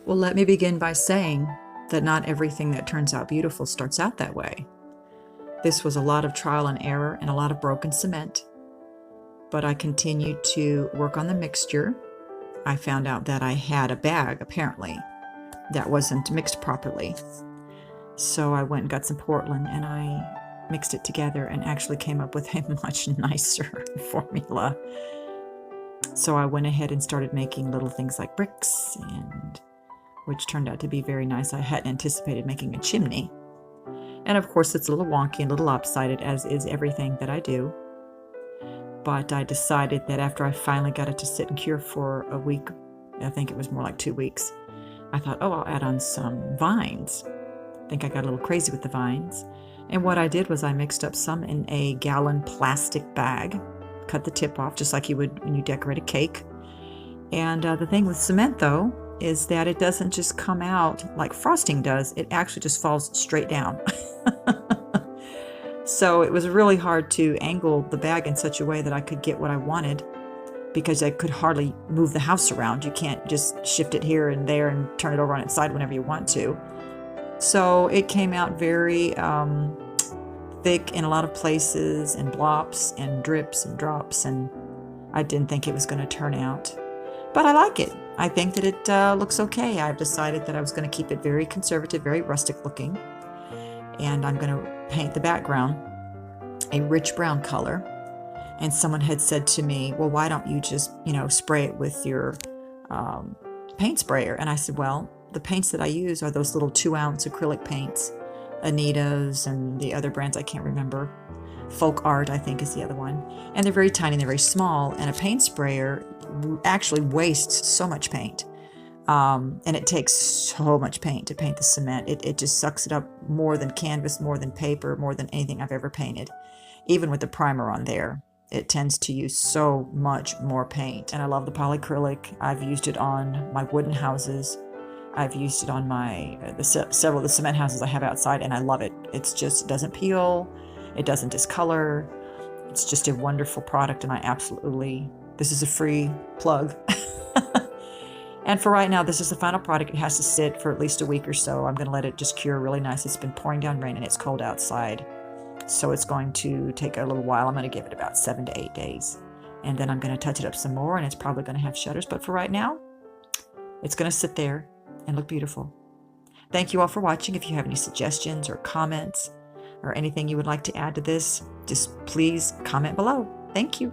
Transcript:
Well, let me begin by saying that not everything that turns out beautiful starts out that way. This was a lot of trial and error and a lot of broken cement, but I continued to work on the mixture. I found out that I had a bag, apparently, that wasn't mixed properly. So I went and got some Portland and I mixed it together and actually came up with a much nicer formula. So I went ahead and started making little things like bricks, and which turned out to be very nice. I hadn't anticipated making a chimney. And of course it's a little wonky and a little lopsided, as is everything that I do. But I decided that after I finally got it to sit and cure for a week, I think it was more like 2 weeks, I thought, oh, I'll add on some vines. I think I got a little crazy with the vines. And what I did was I mixed up some in a gallon plastic bag, cut the tip off just like you would when you decorate a cake. And the thing with cement, though, is that it doesn't just come out like frosting does. It actually just falls straight down. So it was really hard to angle the bag in such a way that I could get what I wanted, because I could hardly move the house around. You can't just shift it here and there and turn it over on its side whenever you want to. So it came out very thick in a lot of places, and blops and drips and drops, and I didn't think it was going to turn out. But I like it. I think that it looks okay. I've decided that I was going to keep it very conservative, very rustic looking. And I'm going to paint the background a rich brown color. And someone had said to me, well, why don't you just, spray it with your paint sprayer? And I said, well, the paints that I use are those little 2-ounce acrylic paints, Anita's and the other brands I can't remember. Folk Art, I think, is the other one. And they're very tiny, they're very small, and a paint sprayer actually wastes so much paint. And it takes so much paint to paint the cement. It just sucks it up more than canvas, more than paper, more than anything I've ever painted. Even with the primer on there, it tends to use so much more paint. And I love the polyacrylic. I've used it on my wooden houses. I've used it on my several of the cement houses I have outside, and I love it. It's just, it doesn't peel, it doesn't discolor. It's just a wonderful product, and I absolutely, this is a free plug. And for right now, this is the final product. It has to sit for at least a week or so. I'm going to let it just cure really nice. It's been pouring down rain and it's cold outside, so it's going to take a little while. I'm going to give it about 7 to 8 days, and then I'm going to touch it up some more, and it's probably going to have shutters. But for right now, it's going to sit there and look beautiful. Thank you all for watching. If you have any suggestions or comments or anything you would like to add to this, just please comment below. Thank you.